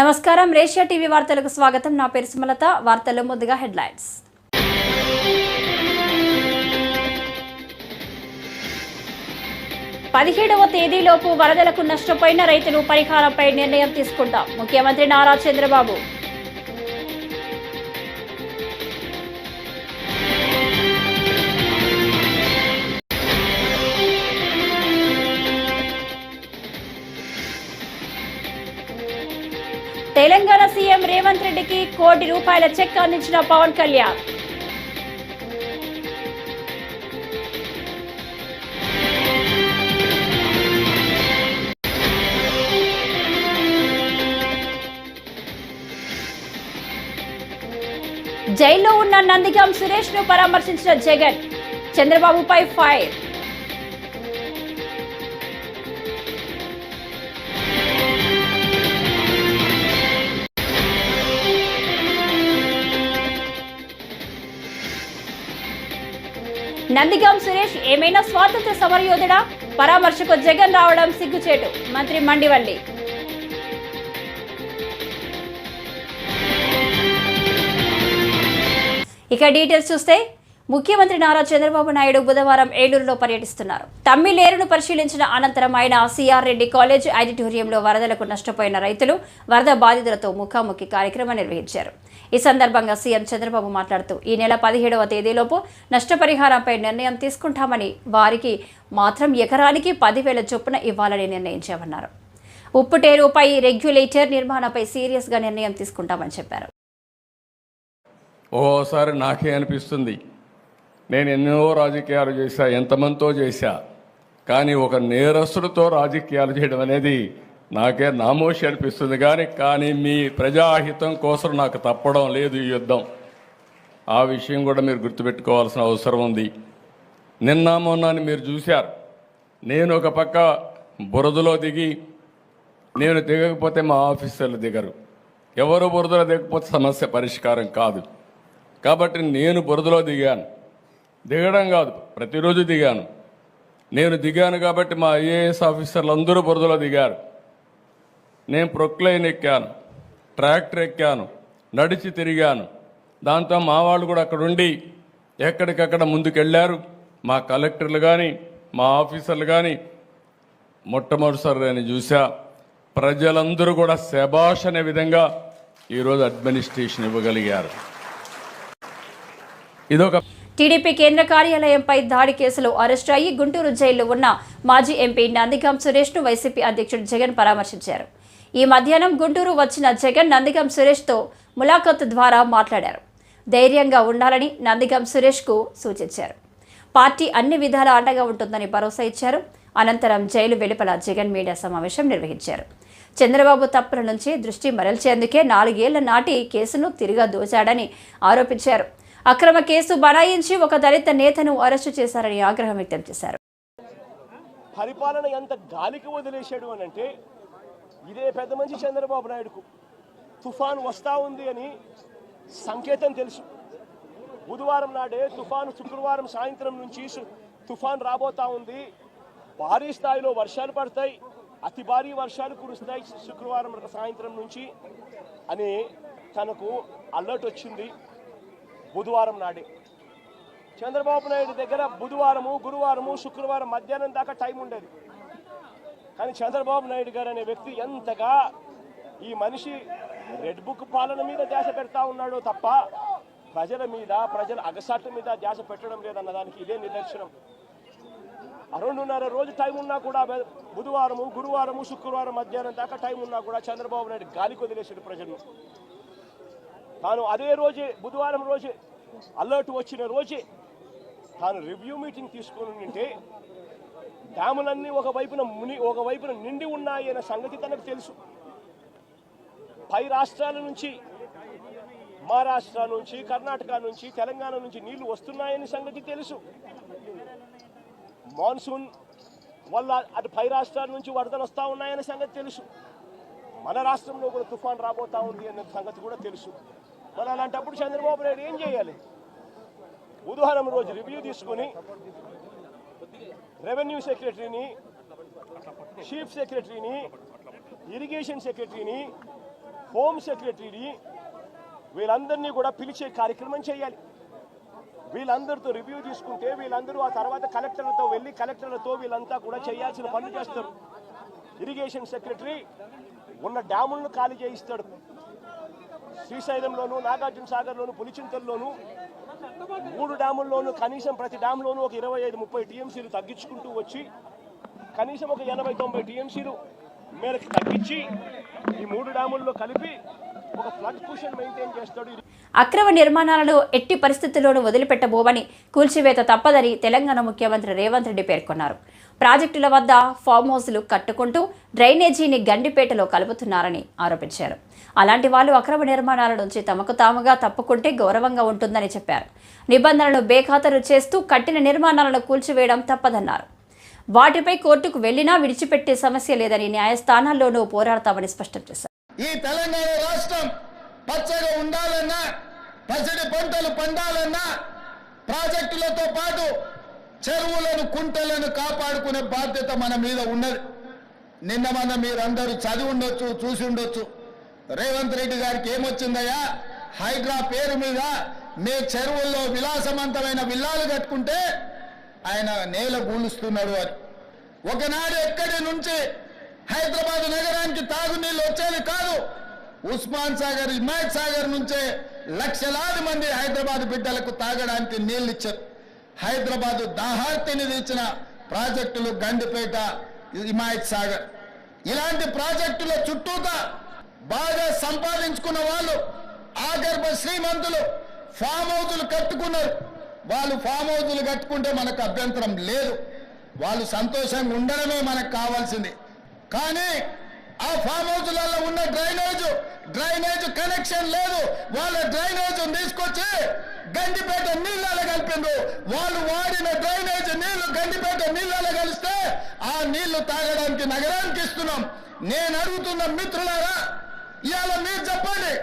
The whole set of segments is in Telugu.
నమస్కారం రేషియా టీవీ వార్తలకు స్వాగతం. నా పేరు సుమలత. వార్తల్లో ముందుగా హెడ్లైన్స్. పదిహేడవ తేదీలోపు వరదలకు నష్టపోయిన రైతులు పరిహారంపై నిర్ణయం తీసుకుంటాం. ముఖ్యమంత్రి నారా చంద్రబాబు. తెలంగాణ సీఎం రేవంత్ రెడ్డికి ₹1 కోటి చెక్ అందించిన పవన్ కళ్యాణ్. జైల్లో ఉన్న నందిగాం సురేష్ ను పరామర్శించిన జగన్. చంద్రబాబుపై ఫైర్. నందిగాం సురేష్ ఏమైనా స్వాతంత్ర సమరయోధుడా? పరామర్శకు జగన్ రావడం సిగ్గుచేటు. మంత్రి మండివల్లి. ఇక డీటెయిల్స్ చూస్తే, ముఖ్యమంత్రి నారా చంద్రబాబు నాయుడు బుధవారం ఏలూరులో పర్యటిస్తున్నారు. తమ్మిలేరును పరిశీలించిన అనంతరం ఆయన సిఆర్ రెడ్డి కాలేజ్ ఆడిటోరియంలో వరదలకు నష్టపోయిన రైతులు, వరద బాధితులతో ముఖాముఖి కార్యక్రమం నిర్వహించారు. ఈ సందర్భంగా సీఎం చంద్రబాబు మాట్లాడుతూ, ఈ నెల 17వ తేదీలోపు నష్టపరిహారంపై నిర్ణయం తీసుకుంటామని, వారికి మాత్రం ఎకరానికి 10,000 చొప్పున ఇవ్వాలని నిర్ణయించామన్నారు. ఉప్పుటేరుపై రెగ్యులేటర్ నిర్మాణంపై సీరియస్గా నిర్ణయం తీసుకుంటామని చెప్పారు. ఓసారి నాకే అనిపిస్తుంది, నేను ఎన్నో రాజకీయాలు చేశా, ఎంతమందితో చేశా, కానీ ఒక నేరస్తుడితో రాజకీయాలు చేయడం అనేది నాకే నామోషి అనిపిస్తుంది. కానీ మీ ప్రజాహితం కోసం నాకు తప్పడం లేదు ఈ యుద్ధం. ఆ విషయం కూడా మీరు గుర్తుపెట్టుకోవాల్సిన అవసరం ఉంది. నిన్న మొన్నని మీరు చూశారు, నేను ఒక పక్క బురదలో దిగి, నేను దిగకపోతే మా ఆఫీసర్లు దిగరు. ఎవరు బురదలో దిగకపోతే సమస్య పరిష్కారం కాదు. కాబట్టి నేను బురదలో దిగాను. దిగడం కాదు, ప్రతిరోజు దిగాను. నేను దిగాను కాబట్టి మా ఐఏఎస్ ఆఫీసర్లు అందరూ బురదలో దిగారు. నేను ప్రొక్లైన్ ఎక్కాను, ట్రాక్టర్ ఎక్కాను, నడిచి తిరిగాను. దాంతో మా వాళ్ళు కూడా అక్కడ ఉండి ఎక్కడికక్కడ ముందుకెళ్ళారు. మా కలెక్టర్లు కానీ, మా ఆఫీసర్లు కానీ మొట్టమొదటిసారి నేను చూసా. ప్రజలందరూ కూడా శభాష్ అనే విధంగా ఈరోజు అడ్మినిస్ట్రేషన్ ఇవ్వగలిగారు. ఇదొక టీడీపీ కేంద్ర కార్యాలయంపై దాడి కేసులో అరెస్టు అయ్యి గుంటూరు జైల్లో ఉన్న మాజీ ఎంపీ నందిగాం సురేష్ ను వైసీపీ అధ్యక్షుడు జగన్ పరామర్శించారు. ఈ మధ్యాహ్నం గుంటూరు వచ్చిన జగన్ నందిగాం సురేష్తో ములాఖత్ ద్వారా మాట్లాడారు. ధైర్యంగా ఉండాలని నందిగాం సురేష్కు సూచించారు. పార్టీ అన్ని విధాల అండగా ఉంటుందని భరోసా ఇచ్చారు. అనంతరం జైలు వెలుపల జగన్ మీడియా సమావేశం నిర్వహించారు. చంద్రబాబు తప్పుల నుంచి దృష్టి మరల్చేందుకే 4 ఏళ్ల నాటి కేసును తిరిగా దోచాడని ఆరోపించారు. అక్రమ కేసు బనాయించి ఒక దళిత నేతను అరెస్టు చేశారని ఆగ్రహం వ్యక్తం చేశారు. పరిపాలన ఎంత గాలికి వదిలేశాడు అని అంటే, ఇదే పెద్ద మనిషి చంద్రబాబు నాయుడుకు తుఫాను వస్తూ ఉంది అని సంకేతం తెలుసు. బుధవారం నాడే తుఫాను, శుక్రవారం సాయంత్రం నుంచి తుఫాను రాబోతా ఉంది, భారీ స్థాయిలో వర్షాలు పడతాయి, అతి భారీ వర్షాలు కురుస్తాయి శుక్రవారం సాయంత్రం నుంచి అని తనకు అలర్ట్ వచ్చింది. బుధవారం నాడే చంద్రబాబు నాయుడు దగ్గర బుధవారము, గురువారము, శుక్రవారం మధ్యాహ్నం దాకా టైం ఉండేది. కానీ చంద్రబాబు నాయుడు గారు అనే వ్యక్తి ఎంతగా ఈ మనిషి రెడ్ బుక్ పాలన మీద ధ్యాస పెడతా ఉన్నాడో తప్ప ప్రజల మీద, ప్రజల అగసాట్ల మీద ధ్యాస పెట్టడం లేదన్న దానికి ఇదే నిదర్శనం. 2.5 రోజు టైం ఉన్నా కూడా, బుధవారము, గురువారము, శుక్రవారం మధ్యాహ్నం దాకా టైం ఉన్నా కూడా చంద్రబాబు నాయుడు గాలికి వదిలేసాడు ప్రజలను. తాను అదే రోజే, బుధవారం రోజే, అలర్ట్ వచ్చిన రోజే తాను రివ్యూ మీటింగ్ తీసుకొని ఉంటే డ్యాములన్నీ ఒకవైపున నిండి ఉన్నాయి అనే సంగతి తనకు తెలుసు. పై రాష్ట్రాల నుంచి, మహారాష్ట్ర నుంచి, కర్ణాటక నుంచి, తెలంగాణ నుంచి నీళ్లు వస్తున్నాయనే సంగతి తెలుసు. మాన్సూన్ వల్ల అటు పై రాష్ట్రాల నుంచి వరదలు వస్తూ ఉన్నాయనే సంగతి తెలుసు. మన రాష్ట్రంలో కూడా తుఫాన్ రాబోతా ఉంది అనే సంగతి కూడా తెలుసు. మరి అలాంటప్పుడు చంద్రబాబు నాయుడు ఏం చేయాలి? బుధవారం రోజు రివ్యూ తీసుకుని రెవెన్యూ సెక్రటరీని, చీఫ్ సెక్రటరీని, ఇరిగేషన్ సెక్రటరీని, హోమ్ సెక్రటరీని వీళ్ళందరినీ కూడా పిలిచే కార్యక్రమం చేయాలి. వీళ్ళందరితో రివ్యూ తీసుకుంటే వీళ్ళందరూ ఆ తర్వాత కలెక్టర్లతో వెళ్ళి కలెక్టర్లతో వీళ్ళంతా కూడా చేయాల్సిన పనులు చేస్తారు. ఇరిగేషన్ సెక్రటరీ ఉన్న డ్యాములను ఖాళీ చేయిస్తాడు. శ్రీశైలంలోను, నాగార్జున సాగర్లోను, పులిచింతల్లోను 3 డ్యాముల్లోనూ కనీసం ప్రతి డ్యామ్లోనూ ఒక 25-30 టీఎంసీలు తగ్గించుకుంటూ వచ్చి కనీసం ఒక 80-90 టీఎంసీలు మేరకు తగ్గించి ఈ 3 డ్యాముల్లో కలిపి ఒక ఫ్లడ్ కుషన్ మెయింటైన్ చేస్తాడు. అక్రమ నిర్మాణాలను ఎట్టి పరిస్థితుల్లోనూ వదిలిపెట్టబోమని, కూల్చివేత తప్పదని తెలంగాణ ముఖ్యమంత్రి రేవంత్ రెడ్డి పేర్కొన్నారు. ప్రాజెక్టుల వద్ద ఫామ్ హౌస్లు కట్టుకుంటూ డ్రైనేజీని గండిపేటలో కలుపుతున్నారని ఆరోపించారు. అలాంటి వాళ్ళు అక్రమ నిర్మాణాల నుంచి తమకు తాముగా తప్పుకుంటే గౌరవంగా ఉంటుందని చెప్పారు. నిబంధనలను బేఖాతరు చేస్తూ కట్టిన నిర్మాణాలను కూల్చివేయడం తప్పదన్నారు. వాటిపై కోర్టుకు వెళ్లినా విడిచిపెట్టే సమస్య లేదని న్యాయస్థానాల్లోనూ పోరాడతామని స్పష్టం చేశారు. ఈ తెలంగాణ రాష్ట్రం పచ్చగా ఉండాలన్నా, పచ్చడి పంటలు పండాలన్నా ప్రాజెక్టులతో పాటు చెరువులను, కుంటలను కాపాడుకునే బాధ్యత మన మీద ఉన్నది. నిన్న మన మీరందరూ చదివి ఉండొచ్చు, చూసి ఉండొచ్చు. రేవంత్ రెడ్డి గారికి ఏమొచ్చిందయ్యా, హైడ్రా పేరు మీద మీ చెరువుల్లో విలాసవంతమైన విల్లాలు కట్టుకుంటే ఆయన నేల గూలుస్తున్నాడు అని. ఒకనాడు ఎక్కడి నుంచి హైదరాబాద్ నగరానికి తాగునీళ్ళు వచ్చేది కాదు. ఉస్మాన్ సాగర్, హిమాయత్ సాగర్ నుంచే లక్షలాది మంది హైదరాబాద్ బిడ్డలకు తాగడానికి నీళ్లు ఇచ్చారు. హైదరాబాద్ దాహార్తిని తీర్చిన ప్రాజెక్టులు గండిపేట, హిమాయత్ సాగర్. ఇలాంటి ప్రాజెక్టుల చుట్టూతా బాగా సంపాదించుకున్న వాళ్ళు, ఆగర్భ శ్రీమంతులు ఫామ్ హౌజులు కట్టుకున్నారు. వాళ్ళు ఫామ్ హౌజులు కట్టుకుంటే మనకు అభ్యంతరం లేదు. వాళ్ళు సంతోషంగా ఉండడమే మనకు కావాల్సింది. కానీ ఆ ఫామ్ హౌజులలో ఉన్న డ్రైనేజ్ కనెక్షన్ లేదు. వాళ్ళ డ్రైనేజ్ తీసుకొచ్చి గండిపేట నీళ్ళలో కలిపిండ్రు. వాళ్ళు వాడిన డ్రైనేజ్ నీళ్లు గండిపేట నీళ్ళలో కలిస్తే ఆ నీళ్లు తాగడానికి నగరానికి ఇస్తున్నాం. నేను అడుగుతున్న మిత్రులారా, ఇవాళ మీరు చెప్పండి,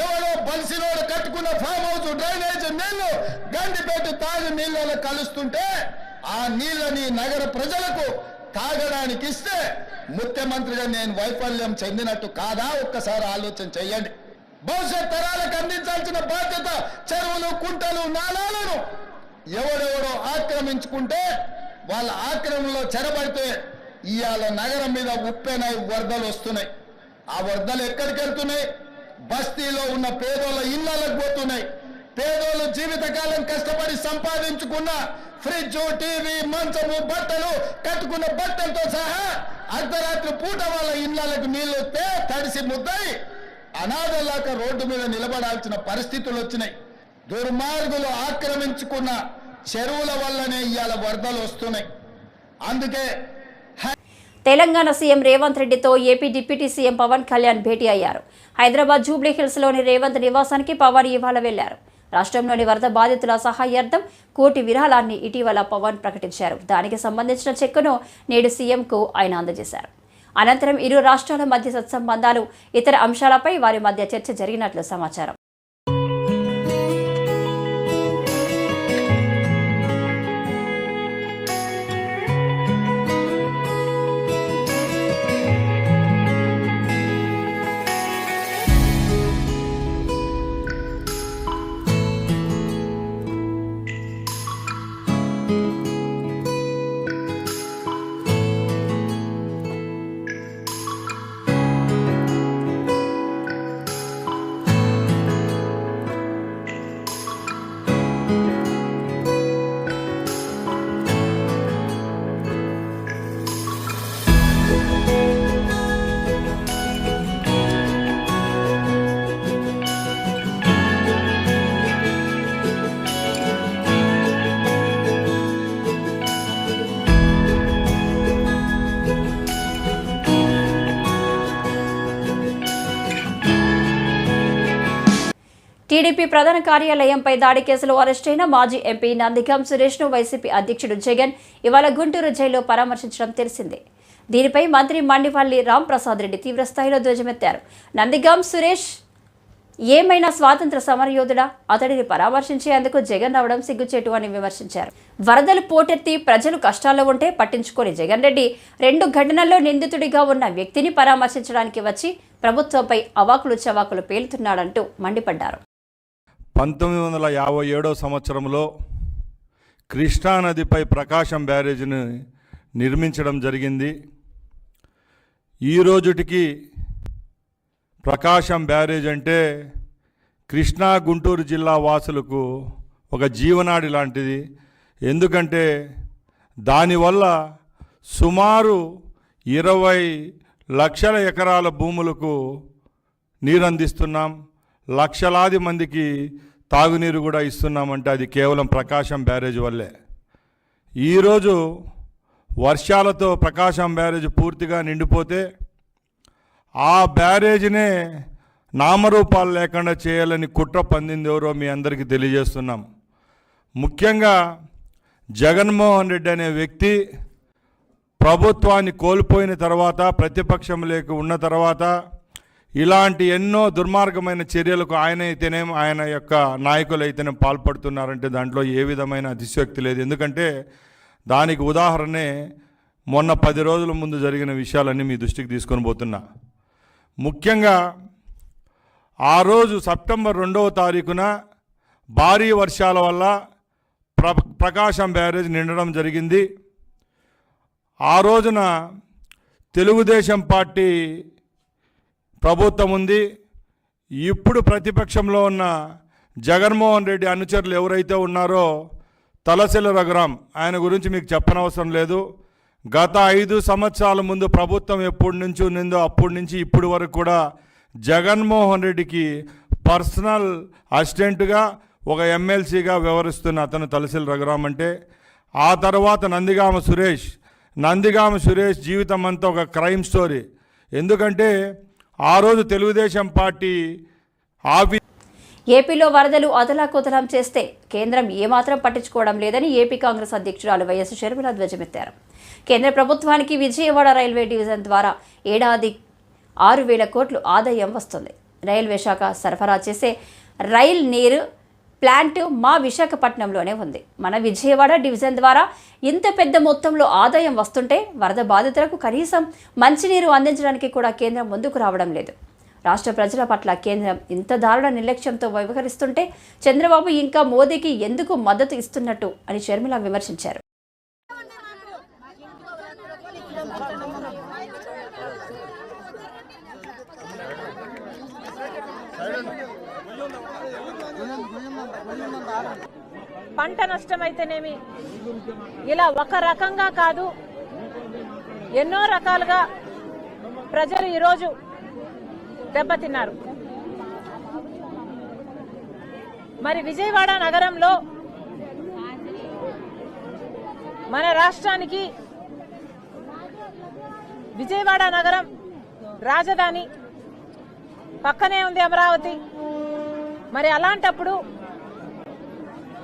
ఎవరో బలిసినోడు కట్టుకున్న ఫామ్ హౌస్ డ్రైనేజ్ నీళ్లు గండిపేట తాగి నీళ్ళలో కలుస్తుంటే ఆ నీళ్ళని నగర ప్రజలకు తాగడానికి ఇస్తే ముఖ్యమంత్రిగా నేను వైఫల్యం చెందినట్టు కాదా? ఒక్కసారి ఆలోచన చెయ్యండి. భవిష్యత్ తరాలకు అందించాల్సిన బాధ్యత చెరువులు, కుంటలు, నాలాలను ఎవడెవడో ఆక్రమించుకుంటే వాళ్ళ ఆక్రమణలో చెరబడితే ఇవాళ నగరం మీద ఉప్పెనై వరదలు వస్తున్నాయి. ఆ వరదలు ఎక్కడికి వెళ్తున్నాయి? బస్తీలో ఉన్న పేదోళ్ళ ఇళ్లకు పోతున్నాయి. పేదోళ్ళు జీవితకాలం కష్టపడి సంపాదించుకున్న ఫ్రిడ్జ్, టీవీ, మంచము, బట్టలు, కట్టుకున్న బట్టలతో సహా అర్ధరాత్రి పూట వాళ్ళ ఇళ్లకు నీళ్లు వస్తే తడిసి ముద్దయి అనాథలాక రోడ్డు మీద నిలబడాల్సిన పరిస్థితులు వచ్చినాయి. దుర్మార్గులు ఆక్రమించుకున్న చెరువుల వల్లనే ఇవాళ వరదలు వస్తున్నాయి. అందుకే తెలంగాణ సీఎం రేవంత్ రెడ్డితో AP deputy CM Pawan Kalyan భేటీ అయ్యారు. హైదరాబాద్ జూబ్లీ హిల్స్లోని రేవంత్ నివాసానికి పవన్ ఇవాళ వెళ్లారు. రాష్ట్రంలోని వరద బాధితుల సహాయార్థం 1 కోటి విరాళాన్ని ఇటీవల పవన్ ప్రకటించారు. దానికి సంబంధించిన చెక్కును నేడు సీఎంకు ఆయన అందజేశారు. అనంతరం ఇరు రాష్ట్రాల మధ్య సత్సంబంధాలు, ఇతర అంశాలపై వారి మధ్య చర్చ జరిగినట్లు సమాచారం. టీడీపీ ప్రధాన కార్యాలయంపై దాడి కేసులో అరెస్టైన మాజీ ఎంపీ నందిగం సురేష్ను వైసీపీ అధ్యక్షుడు జగన్ ఇవాళ గుంటూరు జైల్లో పరామర్శించడం తెలిసిందే. దీనిపై మంత్రి మండిపల్లి రాంప్రసాద్ రెడ్డి తీవ్రస్థాయిలో ధ్వజమెత్తారు. నందిగం సురేష్ ఏమైనా స్వాతంత్ర సమరయోధుడా? అతడిని పరామర్శించేందుకు జగన్ రావడం సిగ్గుచేటు అని విమర్శించారు. వరదలు పోటెత్తి ప్రజలు కష్టాల్లో ఉంటే పట్టించుకోని జగన్ రెడ్డి 2 ఘటనల్లో నిందితుడిగా ఉన్న వ్యక్తిని పరామర్శించడానికి వచ్చి ప్రభుత్వంపై అవాకులు చవాకులు పేలుతున్నాడంటూ మండిపడ్డారు. 1957 సంవత్సరంలో కృష్ణానదిపై ప్రకాశం బ్యారేజ్ని నిర్మించడం జరిగింది. ఈ రోజుటికి ప్రకాశం బ్యారేజ్ అంటే కృష్ణా గుంటూరు జిల్లా వాసులకు ఒక జీవనాడి లాంటిది. ఎందుకంటే దానివల్ల సుమారు 20 లక్షల ఎకరాల భూములకు నీరు అందిస్తున్నాం, లక్షలాది మందికి తాగునీరు కూడా ఇస్తున్నామంటే అది కేవలం ప్రకాశం బ్యారేజ్ వల్లే. ఈరోజు వర్షాలతో ప్రకాశం బ్యారేజ్ పూర్తిగా నిండిపోతే ఆ బ్యారేజ్నే నామరూపాలు లేకుండా చేయాలని కుట్ర పందింది ఎవరో మీ అందరికీ తెలియజేస్తున్నాం. ముఖ్యంగా జగన్మోహన్ రెడ్డి అనే వ్యక్తి ప్రభుత్వాన్ని కోల్పోయిన తర్వాత, ప్రతిపక్షం లేక ఉన్న తర్వాత ఇలాంటి ఎన్నో దుర్మార్గమైన చర్యలకు ఆయన యొక్క నాయకులు అయితేనే పాల్పడుతున్నారంటే దాంట్లో ఏ విధమైన అతిశయోక్తి లేదు. ఎందుకంటే దానికి ఉదాహరణే మొన్న 10 రోజుల ముందు జరిగిన విషయాలన్నీ మీ దృష్టికి తీసుకొని పోతున్నా. ముఖ్యంగా ఆ రోజు సెప్టెంబర్ 2వ తారీఖున భారీ వర్షాల వల్ల ప్రకాశం బ్యారేజ్ నిండడం జరిగింది. ఆ రోజున తెలుగుదేశం పార్టీ ప్రభుత్వం ఉంది. ఇప్పుడు ప్రతిపక్షంలో ఉన్న జగన్మోహన్ రెడ్డి అనుచరులు ఎవరైతే ఉన్నారో తలసిల రఘురాం, ఆయన గురించి మీకు చెప్పనవసరం లేదు. గత 5 సంవత్సరాల ముందు ప్రభుత్వం ఎప్పటి నుంచి ఉన్నదో అప్పటి నుంచి ఇప్పటి వరకు కూడా జగన్మోహన్ రెడ్డికి పర్సనల్ అసిస్టెంట్గా ఒక ఎమ్మెల్సీగా వ్యవహరిస్తున్న అతను తలసిల రఘురాం అంటే. ఆ తర్వాత నందిగామ సురేష్ జీవితం అంతా ఒక క్రైమ్ స్టోరీ. ఎందుకంటే ఆ రోజు తెలుగుదేశం పార్టీ ఏపీలో వరదలు అతలాకుతలం చేస్తే కేంద్రం ఏమాత్రం పట్టించుకోవడం లేదని ఏపీ కాంగ్రెస్ అధ్యక్షురాలు వైఎస్ షర్మిల ధ్వజమెత్తారు. కేంద్ర ప్రభుత్వానికి విజయవాడ రైల్వే డివిజన్ ద్వారా ఏడాది 6,000 కోట్లు ఆదాయం వస్తుంది. రైల్వే శాఖ సరఫరా చేసే రైల్ నీరు ప్లాంట్ మా విశాఖపట్నంలోనే ఉంది. మన విజయవాడ డివిజన్ ద్వారా ఇంత పెద్ద మొత్తంలో ఆదాయం వస్తుంటే వరద బాధితులకు కనీసం మంచినీరు అందించడానికి కూడా కేంద్రం ముందుకు రావడం లేదు. రాష్ట్ర ప్రజల పట్ల కేంద్రం ఇంత దారుణ నిర్లక్ష్యంతో వ్యవహరిస్తుంటే చంద్రబాబు ఇంకా మోదీకి ఎందుకు మద్దతు ఇస్తున్నట్టు అని షర్మిల విమర్శించారు. పంట నష్టమైతేనేమి ఇలా ఒక రకంగా కాదు, ఎన్నో రకాలుగా ప్రజలు ఈరోజు దెబ్బతిన్నారు. మరి విజయవాడ నగరంలో మన రాష్ట్రానికి విజయవాడ నగరం రాజధాని, పక్కనే ఉంది అమరావతి. మరి అలాంటప్పుడు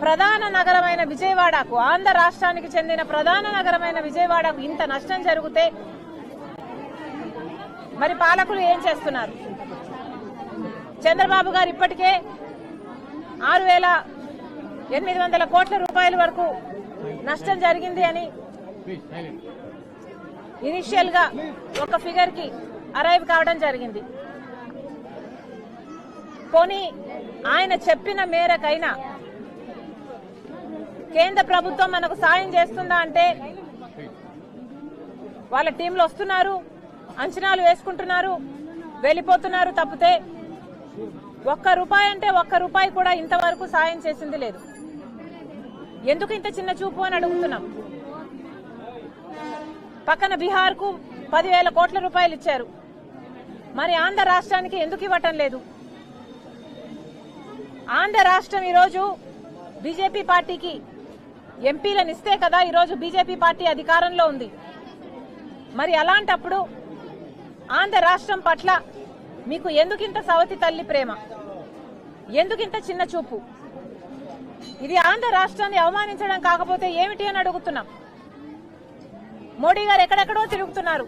ప్రధాన నగరమైన విజయవాడకు, ఆంధ్ర రాష్ట్రానికి చెందిన ప్రధాన నగరమైన విజయవాడకు ఇంత నష్టం జరిగితే మరి పాలకులు ఏం చేస్తున్నారు? చంద్రబాబు గారు ఇప్పటికే 6,800 కోట్ల రూపాయల వరకు నష్టం జరిగింది అని ఇనిషియల్ గా ఒక ఫిగర్ కి అరైవ్ కావడం జరిగింది. పోనీ ఆయన చెప్పిన మేరకైనా కేంద్ర ప్రభుత్వం మనకు సాయం చేస్తుందా అంటే వాళ్ళ టీంలు వస్తున్నారు, అంచనాలు వేసుకుంటున్నారు, వెళ్ళిపోతున్నారు తప్పితే ₹1 అంటే ₹1 కూడా ఇంతవరకు సాయం చేసింది లేదు. ఎందుకు ఇంత చిన్న చూపు అని అడుగుతున్నాం. పక్కన బీహార్ కు 10,000 కోట్ల రూపాయలు ఇచ్చారు, మరి ఆంధ్ర రాష్ట్రానికి ఎందుకు ఇవ్వటం లేదు? ఆంధ్ర రాష్ట్రం ఈరోజు బీజేపీ పార్టీకి ఎంపీలను ఇస్తే కదా ఈరోజు బీజేపీ పార్టీ అధికారంలో ఉంది. మరి అలాంటప్పుడు ఆంధ్ర రాష్ట్రం పట్ల మీకు ఎందుకింత సవతి తల్లి ప్రేమ, ఎందుకింత చిన్న చూపు? ఇది ఆంధ్ర రాష్ట్రాన్ని అవమానించడం కాకపోతే ఏమిటి అని అడుగుతున్నాం. మోడీ గారు ఎక్కడెక్కడో తిరుగుతున్నారు,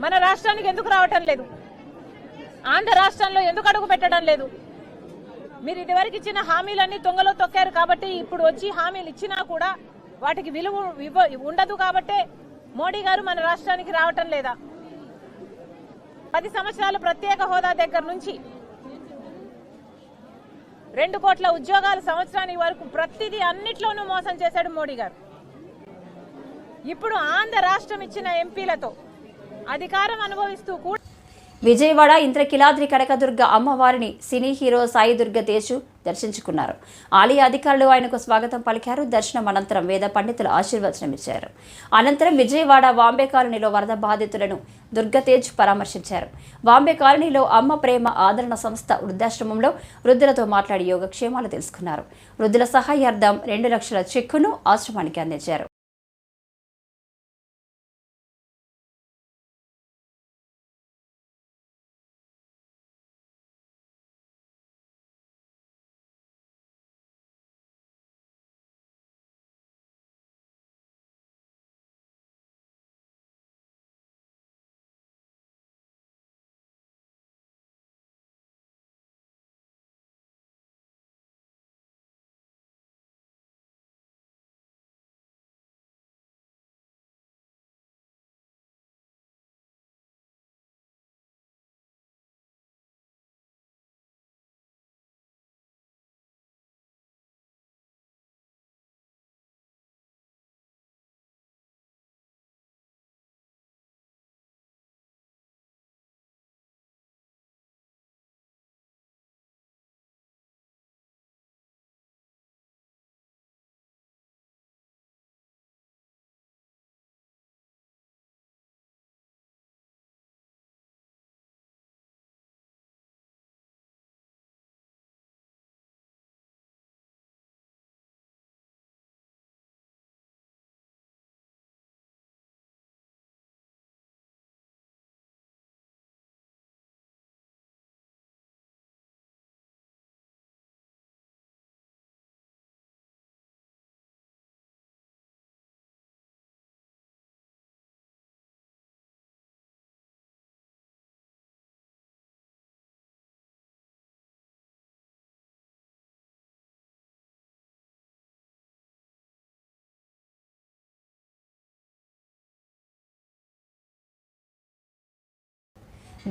మన రాష్ట్రానికి ఎందుకు రావటం లేదు? ఆంధ్ర రాష్ట్రంలో ఎందుకు అడుగు పెట్టడం లేదు? మీరు ఇదివరకు ఇచ్చిన హామీలన్నీ తొంగలో తొక్కారు కాబట్టి ఇప్పుడు వచ్చి హామీలు ఇచ్చినా కూడా వాటికి విలువ ఉండదు కాబట్టే మోడీ గారు మన రాష్ట్రానికి రావటం లేదా? 10 సంవత్సరాలు ప్రత్యేక హోదా దగ్గర నుంచి 2 కోట్ల ఉద్యోగాల సంవత్సరానికి వరకు ప్రతిదీ అన్నిట్లోనూ మోసం చేశాడు మోడీ గారు. ఇప్పుడు ఆంధ్ర రాష్ట్రం ఇచ్చిన ఎంపీలతో అధికారం అనుభవిస్తూ కూడా విజయవాడ ఇంద్రకిలాద్రి కనకదుర్గ అమ్మవారిని సినీ హీరో సాయి దుర్గ తేజు దర్శించుకున్నారు. ఆలయ అధికారులు ఆయనకు స్వాగతం పలికారు. దర్శనం అనంతరం వేద పండితులు ఆశీర్వచనమిచ్చారు. అనంతరం విజయవాడ వాంబే కాలనీలో వరద బాధితులను దుర్గతేజ్ పరామర్శించారు. వాంబే కాలనీలో అమ్మ ప్రేమ ఆదరణ సంస్థ వృద్ధాశ్రమంలో వృద్ధులతో మాట్లాడి యోగక్షేమాలు తెలుసుకున్నారు. వృద్ధుల సహాయార్థం 2 లక్షల చెక్కును ఆశ్రమానికి అందించారు.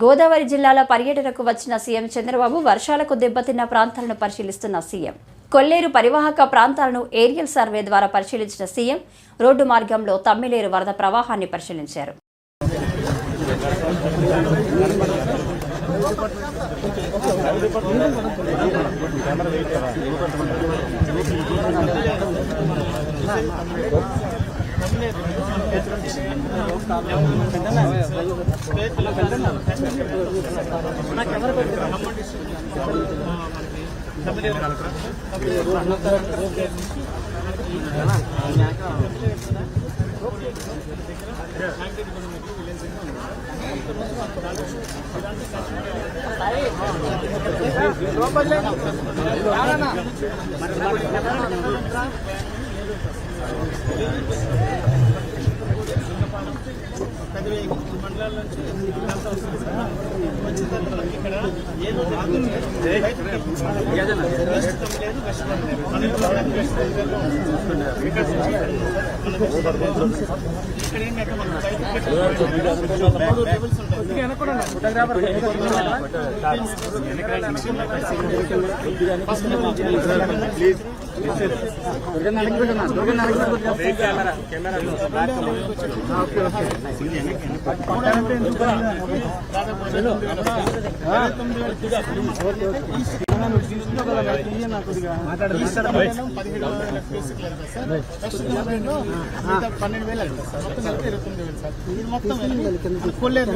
గోదావరి జిల్లాల పర్యటనకు వచ్చిన సీఎం చంద్రబాబు వర్షాలకు దెబ్బతిన్న ప్రాంతాలను పరిశీలిస్తున్న సీఎం కొల్లేరు పరివాహక ప్రాంతాలను ఏరియల్ సర్వే ద్వారా పరిశీలించిన సీఎం రోడ్డు మార్గంలో తమ్మిలేరు వరద ప్రవాహాన్ని పరిశీలించారు. కొల్లేరు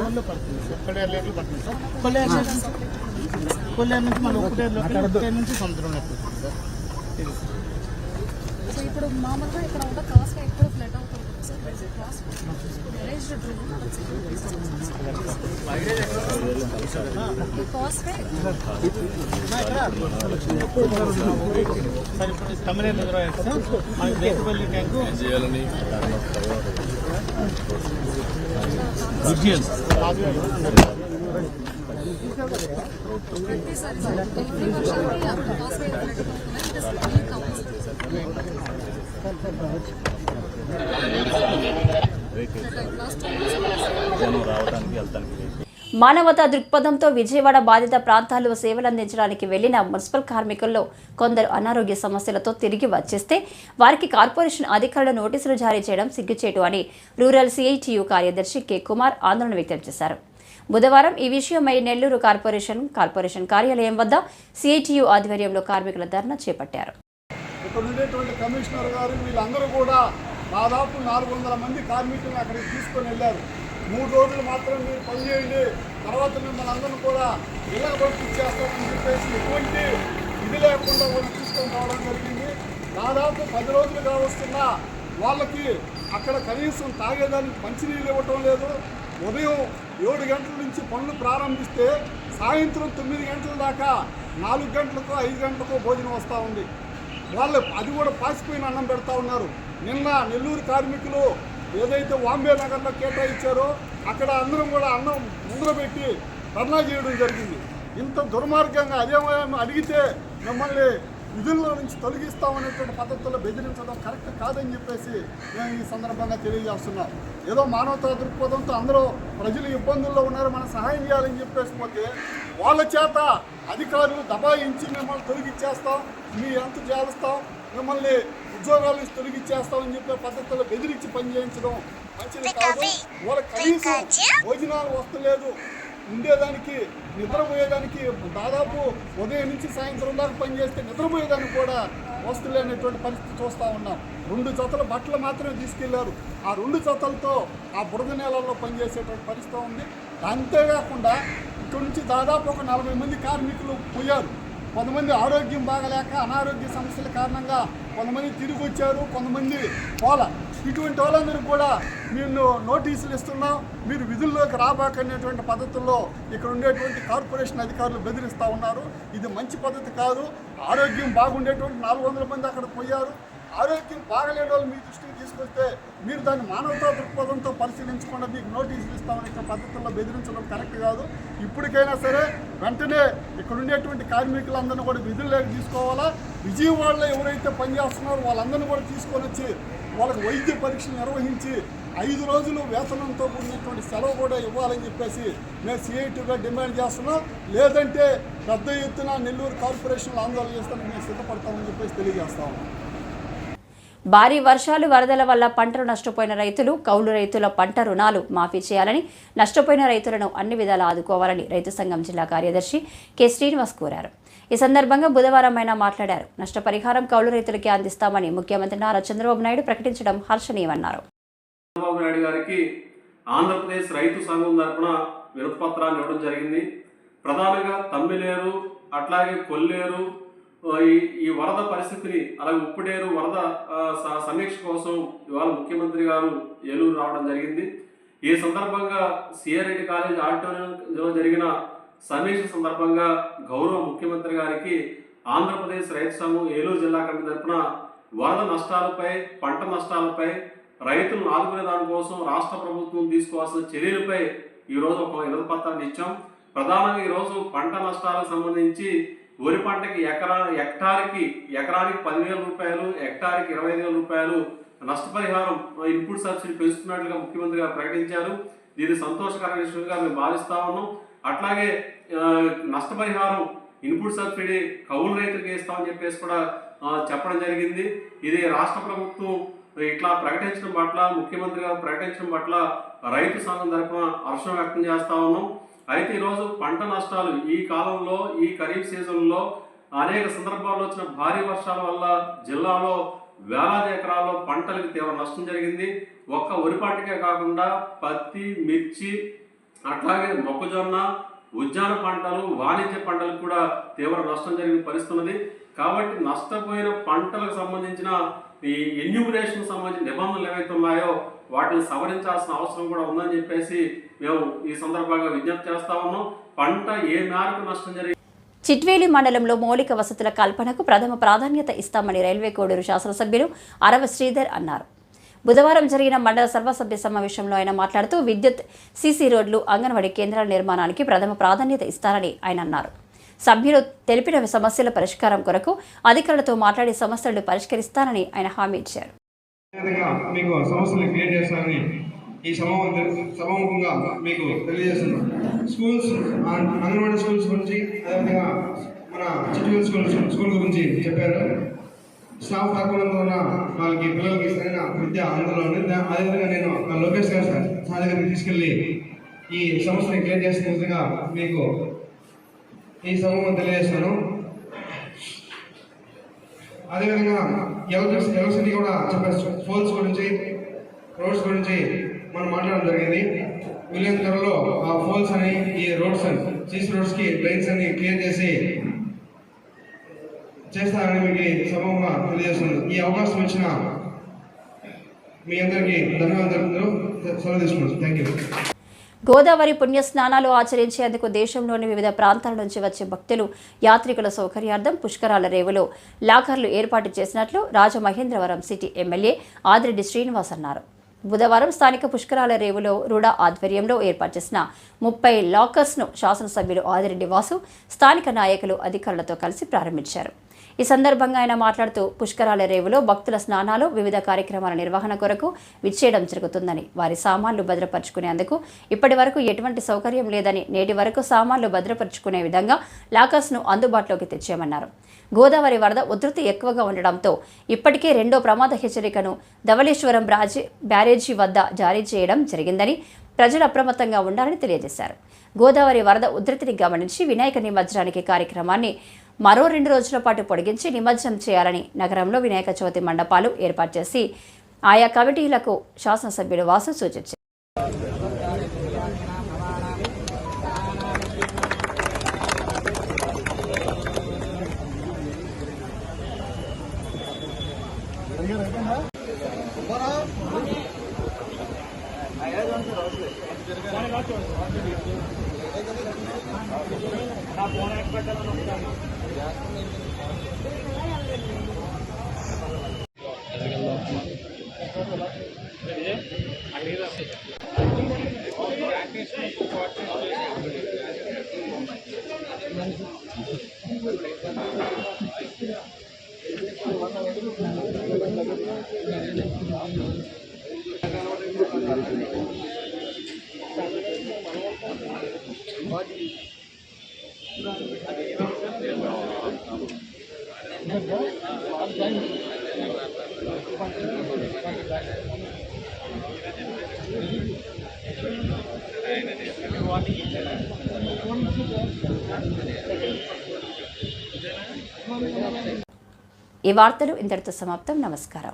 నుంచి మన ఒకటే నుంచి సముద్రం ఇప్పుడు మామూలుగా ఇక్కడ ఉన్న క్రాస్ ఎక్కడ ఫ్లడ్ అవుతుంది సార్ మానవతా దృక్పథంతో విజయవాడ బాధిత ప్రాంతాల్లో సేవలందించడానికి వెళ్లిన మున్సిపల్ కార్మికుల్లో కొందరు అనారోగ్య సమస్యలతో తిరిగి వచ్చేస్తే వారికి కార్పొరేషన్ అధికారులు నోటీసులు జారీ చేయడం సిగ్గుచేటు అని రూరల్ సిఐటియు కార్యదర్శి కె కుమార్ ఆందోళన వ్యక్తం చేశారు. బుధవారం ఈ విషయమై నెల్లూరు కార్పొరేషన్ కార్యాలయం వద్ద సిఐటియు ఆధ్వర్యంలో కార్మికుల ధర్నా చేపట్టారు. ఇక్కడ ఉండేటువంటి కమిషనర్ గారు వీళ్ళందరూ కూడా దాదాపు 400 మంది కార్మికులను అక్కడికి తీసుకొని వెళ్ళారు. 3 రోజులు మాత్రం మీరు పనిచేయండి, తర్వాత మిమ్మల్ని అందరూ కూడా ఇళ్ళకి పంపించేస్తామని చెప్పేసి ఎటువంటి ఇది లేకుండా వాళ్ళు తీసుకొని రావడం జరిగింది. దాదాపు 10 రోజులుగా వస్తున్న వాళ్ళకి అక్కడ కనీసం తాగేదానికి మంచినీళ్ళు ఇవ్వటం లేదు. ఉదయం 7 గంటల నుంచి పనులు ప్రారంభిస్తే సాయంత్రం 9 గంటల దాకా 4 గంటలకో 5 గంటలకో భోజనం వస్తూ ఉంది. వాళ్ళు అది కూడా పాసిపోయిన అన్నం పెడతా ఉన్నారు. నిన్న నెల్లూరు కార్మికులు ఏదైతే వాంబే నగర్లో కేటాయించారో అక్కడ అందరం కూడా అన్నం ముందర పెట్టి ధర్నా చేయడం జరిగింది. ఇంత దుర్మార్గంగా అదేమో అడిగితే మిమ్మల్ని విధుల్లో నుంచి తొలగిస్తామనేటువంటి పద్ధతుల్లో బెదిరించడం కరెక్ట్ కాదని చెప్పేసి మేము ఈ సందర్భంగా తెలియజేస్తున్నాం. ఏదో మానవతా దృక్పథంతో అందరూ ప్రజలు ఇబ్బందుల్లో ఉన్నారు, మనం సహాయం చేయాలని చెప్పేసి పోతే వాళ్ళ చేత అధికారులు దబాయించి మిమ్మల్ని తొలగిచ్చేస్తాం, మీ ఎంత చేస్తాం, మిమ్మల్ని ఉద్యోగాల నుంచి తొలగిచ్చేస్తామని చెప్పే పద్ధతుల్లో బెదిరించి పనిచేయించడం మంచిది కాదు. వాళ్ళకి కనీసం భోజనాలు వస్తలేదు, ఉండేదానికి నిద్రపోయేదానికి దాదాపు ఉదయం నుంచి సాయంత్రం దాకా పనిచేస్తే నిద్రపోయేదానికి కూడా వస్తులేనటువంటి పరిస్థితి చూస్తూ ఉన్నాం. 2 జతల బట్టలు మాత్రమే తీసుకెళ్లారు. ఆ 2 జతలతో ఆ బురద నేలల్లో పనిచేసేటువంటి పరిస్థితి ఉంది. అంతేకాకుండా ఇక్కడి నుంచి దాదాపు ఒక 40 మంది కార్మికులు పోయారు. కొంతమంది ఆరోగ్యం బాగలేక అనారోగ్య సమస్యల కారణంగా కొంతమంది తిరిగి వచ్చారు, కొంతమంది పోల. ఇటువంటి వాళ్ళందరూ కూడా మేము నోటీసులు ఇస్తున్నాం, మీరు విధుల్లోకి రాబాకనేటువంటి పద్ధతుల్లో ఇక్కడ ఉండేటువంటి కార్పొరేషన్ అధికారులు బెదిరిస్తూ ఉన్నారు. ఇది మంచి పద్ధతి కాదు. ఆరోగ్యం బాగుండేటువంటి 400 మంది అక్కడ పోయారు. ఆరోగ్యం బాగలేని వాళ్ళు మీ దృష్టికి తీసుకొస్తే మీరు దాన్ని మానవతా దృక్పథంతో పరిశీలించకుండా మీకు నోటీసులు ఇస్తామనే పద్ధతుల్లో బెదిరించడం కరెక్ట్ కాదు. ఇప్పటికైనా సరే వెంటనే ఇక్కడ ఉండేటువంటి కార్మికులందరినీ కూడా విధుల్లోకి తీసుకోవాలా. విజయవాడలో ఎవరైతే పనిచేస్తున్నారో వాళ్ళందరినీ కూడా తీసుకొని వచ్చి వాళ్ళకి వైద్య పరీక్షలు నిర్వహించి 5 రోజులు వేతనంతో కూడినటువంటి సెలవు కూడా ఇవ్వాలని చెప్పేసి మేము సిఐటిగా డిమాండ్ చేస్తున్నాం. లేదంటే పెద్ద ఎత్తున నెల్లూరు కార్పొరేషన్లో ఆందోళన చేస్తానికి మేము సిద్ధపడతామని చెప్పేసి తెలియజేస్తాము. భారీ వర్షాలు వరదల వల్ల పంటలు నష్టపోయిన రైతులు, కౌలు రైతుల పంట రుణాలు మాఫీ చేయాలని, నష్టపోయిన రైతులను అన్ని విధాలా ఆదుకోవాలని రైతు సంఘం జిల్లా కార్యదర్శి కె శ్రీనివాస్ కోరారు. ఈ సందర్భంగా బుధవారం ఆయన మాట్లాడారు. నష్టపరిహారం కౌలు రైతులకి అందిస్తామని ముఖ్యమంత్రి నారా చంద్రబాబు నాయుడు ప్రకటించడం హర్షణీయమన్నారు. చంద్రబాబు నాయుడు గారికి ఆంధ్రప్రదేశ్ రైతు సంఘం తరఫున వినతిపత్రాన్ని ఇవ్వడం జరిగింది. ప్రధానంగా తమ్మిలేరు, అట్లాగే కొల్లేరు ఈ వరద పరిస్థితిని, అలాగే ఉప్పుడేరు వరద సమీక్ష కోసం ఇవాళ ముఖ్యమంత్రి గారు ఏలూరు రావడం జరిగింది. ఈ సందర్భంగా సిఆర్రెడ్డి కాలేజ్ ఆడిటోరియంలో జరిగిన సమీక్ష సందర్భంగా గౌరవ ముఖ్యమంత్రి గారికి ఆంధ్రప్రదేశ్ రైతు సంఘం ఏలూరు జిల్లా కమిటీ తరఫున వరద నష్టాలపై, పంట నష్టాలపై, రైతులను ఆదుకునే దానికోసం రాష్ట్ర ప్రభుత్వం తీసుకోవాల్సిన చర్యలపై ఈరోజు ఒక వినతిపత్రాన్ని ఇచ్చాం. ప్రధానంగా ఈరోజు పంట నష్టాలకు సంబంధించి వరి పంటకి ఎకరానికి 10,000 రూపాయలు, హెక్టార్కి 25,000 రూపాయలు నష్టపరిహారం ఇన్పుట్ సబ్సిడీ పెంచుతున్నట్లుగా ముఖ్యమంత్రి గారు ప్రకటించారు. దీన్ని సంతోషకరమైన విషయంగా మేము భావిస్తా ఉన్నాం. అట్లాగే నష్టపరిహారం ఇన్పుట్ సబ్సిడీ కౌలు రైతులకు ఇస్తామని చెప్పేసి కూడా చెప్పడం జరిగింది. ఇది రాష్ట్ర ప్రభుత్వం ఇట్లా ప్రకటించడం పట్ల, ముఖ్యమంత్రి గారు ప్రకటించడం పట్ల రైతు సంఘం తరఫున హర్షం వ్యక్తం చేస్తా ఉన్నాం. అయితే ఈరోజు పంట నష్టాలు ఈ కాలంలో, ఈ ఖరీఫ్ సీజన్లో అనేక సందర్భాల్లో వచ్చిన భారీ వర్షాల వల్ల జిల్లాలో వేలాది ఎకరాల్లో పంటలకు తీవ్ర నష్టం జరిగింది. ఒక్క వరి పంటకే కాకుండా పత్తి, మిర్చి, అట్లాగే మొక్కజొన్న, ఉద్యాన పంటలు, వాణిజ్య పంటలకు కూడా తీవ్ర నష్టం జరిగిన పరిస్థితి ఉన్నది. కాబట్టి నష్టపోయిన పంటలకు సంబంధించిన ఈ ఎన్యూమరేషన్ సంబంధించిన నిబంధనలు ఏవైతే ఉన్నాయో వాటిని సవరించాల్సిన అవసరం కూడా ఉందని చెప్పేసి మేము ఈ సందర్భంగా విజ్ఞప్తి చేస్తా ఉన్నాం. పంట ఏ మేరకు నష్టం జరిగింది. చిట్వేలి మండలంలో మౌలిక వసతుల కల్పనకు ప్రథమ ప్రాధాన్యత ఇస్తామని రైల్వే కోడూరు శాసనసభ్యులు అరవ శ్రీధర్ అన్నారు. బుధవారం జరిగిన మండల సర్వసభ్య సమావేశంలో ఆయన మాట్లాడుతూ విద్యుత్, సీసీ రోడ్లు, అంగన్వాడీ కేంద్రాల నిర్మాణానికి ప్రథమ ప్రాధాన్యత ఇస్తారని ఆయన అన్నారు. సభ్యులు తెలిపిన సమస్యల పరిష్కారం కొరకు అధికారులతో మాట్లాడి సమస్యలను పరిష్కరిస్తానని ఆయన హామీ ఇచ్చారు. మీకు సమస్యలు క్రియేట్ చేస్తానని ఈ సభాముఖంగా మీకు తెలియజేస్తున్నాం. స్కూల్స్, అంగన్వాడీ స్కూల్స్ గురించి, అదేవిధంగా మన చిట్టివేల్ స్కూల్ గురించి చెప్పారు. స్టాఫ్ తక్కువతో ఉన్న వాళ్ళకి పిల్లలకి సరైన విద్య అందులో ఉంది. అదేవిధంగా నేను లోకేష్ గారు సార్ దగ్గరికి తీసుకెళ్ళి ఈ సమస్యని క్లియర్ చేసిన విధంగా మీకు ఈ సమూహం తెలియజేస్తాను. అదేవిధంగా ఎలక్ట్రిసిటీ కూడా చెప్పేస్తాం. పోల్స్ గురించి, రోడ్స్ గురించి మనం మాట్లాడడం జరిగింది. మిలియన్ త్వరలో ఆ పోల్స్ అని, ఈ రోడ్స్ అని, సీసీ రోడ్స్కి లైన్స్ అన్ని క్లియర్ చేస్తారని మీకు సమూహంగా తెలియజేస్తున్నాను. ఈ అవకాశం ఇచ్చిన మీ అందరికీ ధన్యవాదాలు. సెలవు తీసుకున్నాను. Thank you. గోదావరి పుణ్యస్నానాలు ఆచరించేందుకు దేశంలోని వివిధ ప్రాంతాల నుంచి వచ్చే భక్తులు, యాత్రికుల సౌకర్యార్థం పుష్కరాల రేవులో లాకర్లు ఏర్పాటు చేసినట్లు రాజమహేంద్రవరం సిటీ ఎమ్మెల్యే ఆదిరెడ్డి శ్రీనివాస్ అన్నారు. బుధవారం స్థానిక పుష్కరాల రేవులో రుడా ఆధ్వర్యంలో ఏర్పాటు చేసిన 30 లాకర్స్ను శాసనసభ్యులు ఆదిరెడ్డి వాసు, స్థానిక నాయకులు, అధికారులతో కలిసి ప్రారంభించారు. ఈ సందర్భంగా ఆయన మాట్లాడుతూ పుష్కరాల రేవులో భక్తుల స్నానాలు, వివిధ కార్యక్రమాల నిర్వహణ కొరకు విచ్చేయడం జరుగుతుందని, వారి సామాన్లు భద్రపరుచుకునేందుకు ఇప్పటి వరకు ఎటువంటి సౌకర్యం లేదని, నేటి వరకు సామాన్లు భద్రపరుచుకునే విధంగా లాకర్స్ను అందుబాటులోకి తెచ్చామన్నారు. గోదావరి వరద ఉధృతి ఎక్కువగా ఉండడంతో ఇప్పటికే 2వ ప్రమాద హెచ్చరికను ధవళేశ్వరం బ్యారేజీ వద్ద జారీ చేయడం జరిగిందని, ప్రజలు అప్రమత్తంగా ఉండాలని తెలియజేశారు. గోదావరి వరద ఉధృతిని గమనించి వినాయక నిమజ్జనానికి కార్యక్రమాన్ని మరో 2 రోజుల పాటు పొడిగించి నిమజ్జనం చేయాలని నగరంలో వినాయక చవితి మండపాలు ఏర్పాటు చేసి ఆయా కమిటీలకు శాసనసభ్యులు వాసు సూచించారు. ఈ వార్తలు ఇంతటితో సమాప్తం. నమస్కారం.